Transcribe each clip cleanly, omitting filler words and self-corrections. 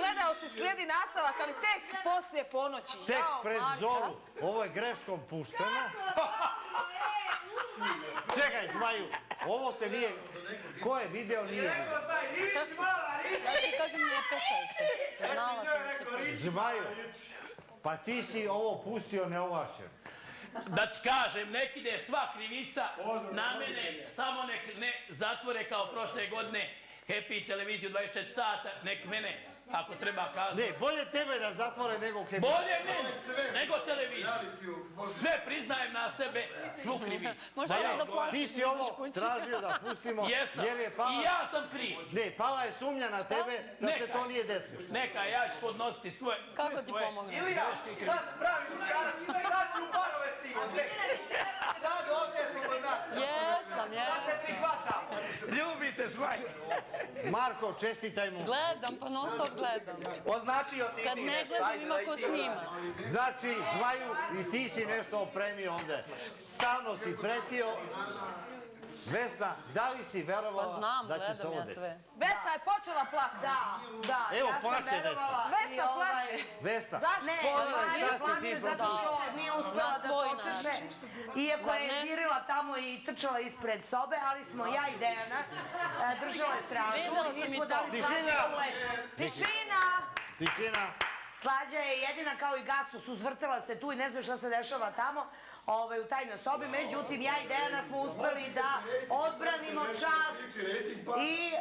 gledalci, slijedi nastavak, ali tek poslije ponoći. Tek pred zoru. Ovo je greškom pušteno. Čekaj, Zmaju, ovo se nije... Ko je video, nije video. Ja ti kažem, nije pecaj se. Znala sam ti. Zmaju, pa ti si ovo pustio neovašen. Da ti kažem, nek ide sva krivica na mene, samo nek ne zatvore kao prošle godine Happy televiziju 24 sata, nek mene, ako treba kazati. Ne, bolje tebe da zatvore nego Happy. Bolje mene, nego televiziju. Sve priznajem na sebe, svu krivicu. Možda da plaću. Ti si ovo tražio da pustimo, Jesam, jer je pala... i ja sam kriv. Ne, pala je sumnja na tebe da se to nije desilo. Neka, ja ću podnositi sve svoje... Kako ti pomogne? Ilija, sad si pravi muškarac, sad ću u parove stigo. Sad ovdje su kod nas. Jesam. Sad te prihvatam. Ljubite Zmaj. Marko, čestitaj mu. Gledam, pa non stop gledam. Označio si Kad ti ne nešto. gledam, ima ko snima. Znači, Zmaju, i ti si nešto opremio ovdje. Stalno si pretio. Vesna, da li si Pa verovala znam, da će se gledam ovo ja desiti? sve. Vesna je počela plakati. Da, Evo, ja sam plače verovala. Vesna plače. Vesna, Zašto? Ne, pogledaj šta si plače ti zato propustila. što nije uspjela Na da svoj se očeše. način. Iako Zar je ne? virila tamo i trčala ispred sobe, ali smo ja i Dejana držale stražu Videla i sam i nismo to. dali Tišina! Slađe u let. Tišina! Tišina. Slađa je jedina kao i Gacu, suzvrtela se tu i ne znam šta se dešava tamo u tajnoj sobi. Međutim, ja i Dejana smo uspeli da odbranimo čast i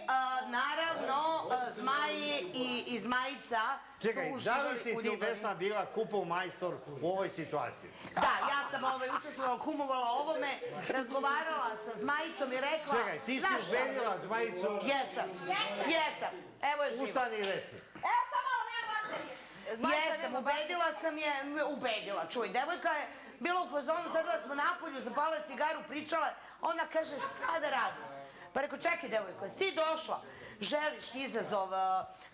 naravno Zmaji i Zmajica su Čekaj, da uživali li si u ti, ljubavi. Vesna, bila kupov majstor u ovoj situaciji? Da, ja sam učestvovala, kumovala ovome, razgovarala sa Zmajicom i rekla... Čekaj, ti si "Znaš šta?" ubedila Zmajicu... Jesam, evo je živo. Ustani i reci. Evo sam malo, nema baterije. Jesam, ubedila, čuj, devojka je bila u fazonu, sedela smo napolju, zapala cigaru, pričala, ona kaže šta da radim? Pa rekao, čekaj devojko, jesi ti došla? Želiš izazov,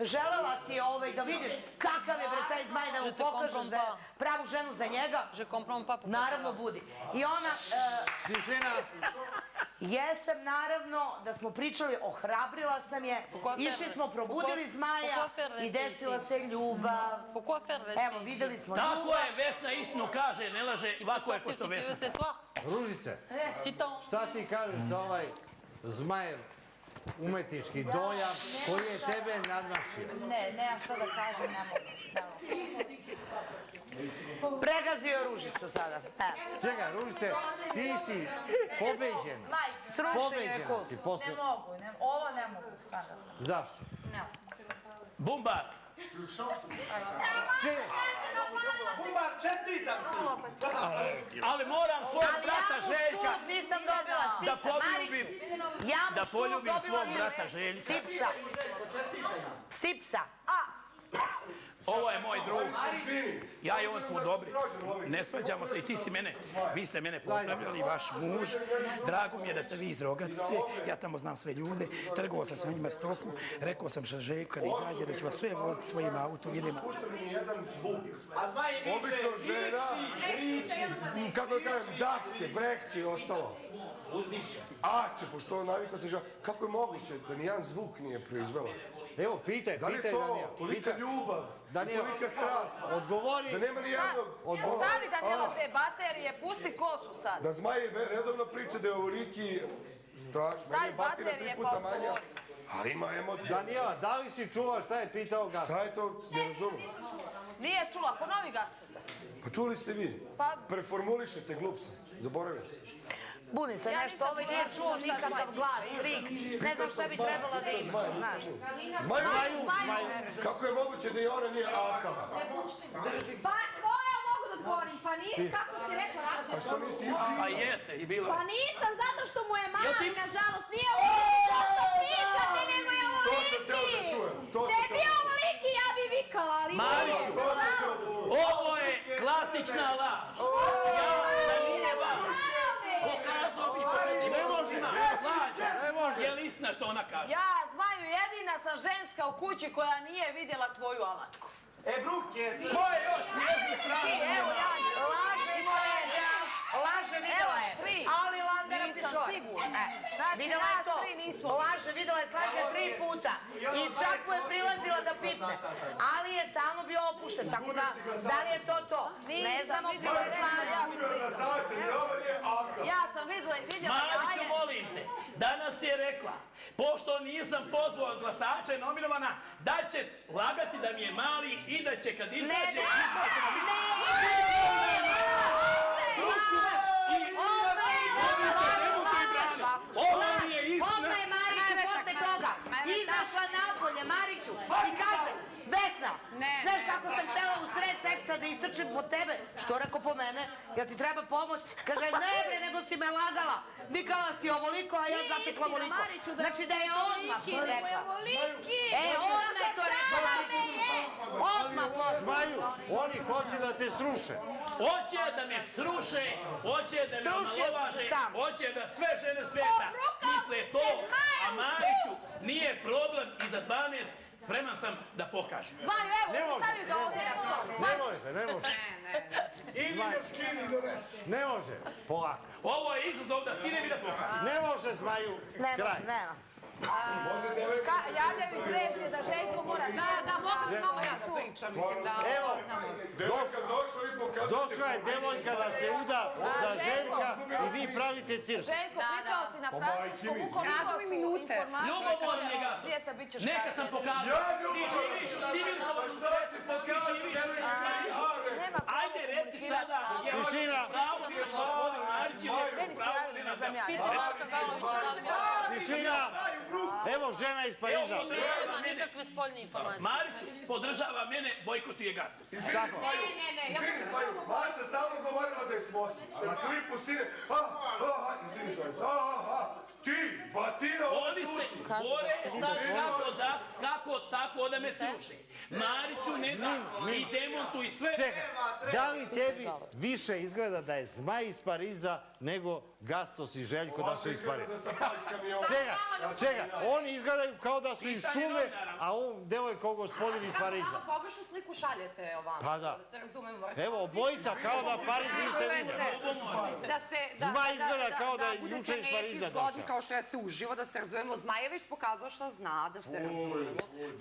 želela si da vidiš kakav je bre taj Zmaj, da mu pokažeš da je pravu ženu za njega? Je kompromis papa. Naravno budi. I ona... Tišina. Jesam, naravno, da smo pričali, ohrabrila sam je, išli smo, probudili Zmaja i desila se ljubav. Evo, videli smo ljubav. Tako je, Vesna istinu kaže, ne laže, ovako je ko što Vesna. Ružice, šta ti kažeš za ovaj Zmajev umetnički dojam koji je tebe nadmašio? Ne, nemam što da kažem, ne mogu. Pregazio je Ružicu sada. Čekaj, Ružice, ti si pobeđena. Srušen je kut. Si posle... Ne mogu, ovo ne mogu sada. Zašto? Bumbar. Čekaj, Bumbar, čestitam ti. Ali moram svog brata Ali ja mu Željka štup nisam dobila, da Stipa, poljubim. Mariću. Ja mu Da štup poljubim dobila svog nije brata Željka. Stipsa. Stipsa. Ovo je moj drug. Ja i on smo dobri. Ne svađamo se i ti si mene. Vi ste mene pozdravljali, vaš muž. Drago mi je da ste vi iz Rogatice. Ja tamo znam sve ljude. Trgovao sam sa njima stoku. Rekao sam Željko kad izađe da ću vas sve voziti svojim autom. Idemo. A Zmaj viče, Obično žena, kako da kažem, dakće, brekće i ostalo. uzdiše. Aće, pošto on navikao se žena, kako je moguće da nijedan zvuk nije proizvela? evo, pitaj, Da li je pitaj to Danijel. tolika ljubav, Danijel, tolika strast, odgovori. da nema nijednog... Stavi Danijela te baterije, pusti kosu sad. Da Zmaj redovno priča da je ovoliki strašno, meni je baterija 3 puta manja, ali ima emocija. Danijela, da li si čuva šta je pitao Gasta? Šta je to, ne razumem. Nije čula, ponovi ga se. Pa čuli ste vi, preformulišete glupca, zaboravim se. Buni se nešto, ovaj nije čuo nikakav glas, krik. Ne znam šta bi trebalo da ima. Zmaju, kako je moguće da i ona nije akava? Pa, ja mogu da odgovorim, pa nije, kako si rekla, Pa što nisi išli? Pa jeste i bilo pa je. nisam zato što mu je mali, Jel ti- nažalost, nije ovo što pričati, nego je To sam teo da ovoliki. čujem, to Da sam je teo. bio ovoliki, ja bi vikala, ali... Mariću, To sam teo da čujem. ovo je klasična laž. Ja da nije vas. Pokazao bi pokazivima. Slađa. Je li istina što ona kaže? Ja, Zmaju, jedina sam ženska u kući koja nije vidjela tvoju alatku. Bruke, Ko je još snježni strana? Evo, ja, Laže Slađa. Laže, videla je. Ali Landera Nisam pišoj. sigurna. Znači, Videla je nas to. 3 nismo. Laže, videla je slaže 3 puta. I čak mu je prilazila da pipne. Ali je stalno bio opušten, tako da li je to to? Ne znamo ko je Ja sam vidjela Mariću, molim te, danas je rekla, pošto nisam pozvao glasače nominovana, da će lagati da mi je mali i da će kad izađe... Ovo mi je istina! Odmah je Mariću posle toga izašla napolje, Mariću, i kaže, Vesna, znaš kako sam htjela u sred seksa da istrčim po tebe? Što rekao po mene? Jel ti treba pomoć? Kaže, ne bre, nego si me lagala. Vikala si ovoliko, a ja zatekla ovoliko. Znači da je odmah to rekla. Odmah je to rekla Mariću. Odmah posle. Zmaju, oni hoće da te sruše. Hoće da me sruše, hoće da me omalovaže, hoće da sve žene sveta misle to, a Mariću nije problem i za 12 spreman sam da pokažem. Zmaju, evo, stavi ga ovdje na stol. Ne može. Idi ga skini do res. Ne može, polako. Ovo je izazov da skinem i da pokažem. Ne može, Zmaju, kraj. Nema. Javljam iz režije da Željko mora... Da, mogu malo ja da pričam. Evo, Devojka došla i pokazati. došla je devojka da se uda za Željka i vi pravite cirk. Željko, pričao si na francuskom, ukoliko su informacije Ljubomorni je gastos. svijeta, bit ćeš Neka kažnjen. sam pokazao. Ja Ti ljubomorni. živiš u civilizovanom Šta si svetu, ti pokazao? živiš. Nema pravo Ajde, reci komunicirati sada, sa- je Tišina. pravo ti je gospodin Marić ili je Meni su pravo javili, ti ne na znam ja. Tišina, evo žena iz Pariza. podržava mene. Nikakve spoljne informacije. Mariću podržava mene, bojkotuje gastos. Izvini, Zmaju, Maca stalno govorila da je smotni. A na klipu sine, izvini, Zmaju, ti, batina, ovo Oni se cuti. bore sad kako tako da me sruše. Mariću ne da i demontuj sve. Čekaj, da li tebi više izgleda da je Zmaj iz Pariza nego Gastos i Željko da su iz Pariza? Da sam pali s kamiona. Čekaj, oni izgledaju kao da su iz šume, a on devojka o gospodin iz Pariza. Kako pogrešnu sliku šaljete ovamo? Pa da. Da se razumemo. Evo, obojica kao da Pariz niste vidjeli. Zmaj izgleda kao da je juče iz Pariza došao. Kao što jeste uživo, da se razumemo. Zmajević pokazao šta zna, da se razumemo.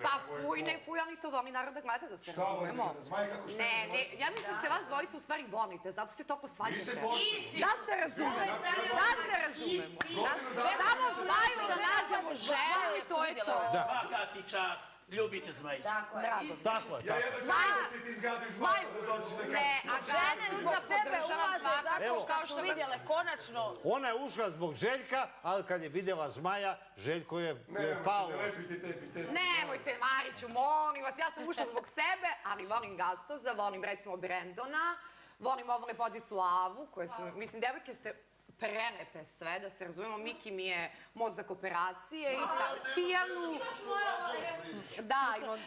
Pa fuj, ne fuj, ali to volim narod da gledate, da se razumemo. Zmaj kako šta Ne, ja mislim da se vas dvojica u stvari volite, zato se to posvađate. Da se razumemo. Samo Zmaju da nađemo ženu i to je to. Svaka ti čast. Ljubite Zmajića. Tako je, Ja tako. jedno čekam da si ti izgadiš Zmaju da dođeš da kažeš. Ne, a Žene zbog tebe ulaze Evo. zato što su vidjele konačno... Ona je ušla zbog Željka, ali kad je vidjela Zmaja, Željko je pao. Ne lepiti te epitete. Nemojte, Mariću, molim vas, ja sam ušla zbog sebe, ali volim Gastosa, volim recimo Brendona, volim ovu lepoticu Avu, koje su, mislim, devojke ste prelepe sve, da se razumemo, Miki mi je mozak operacije i Tijanu... Da, imam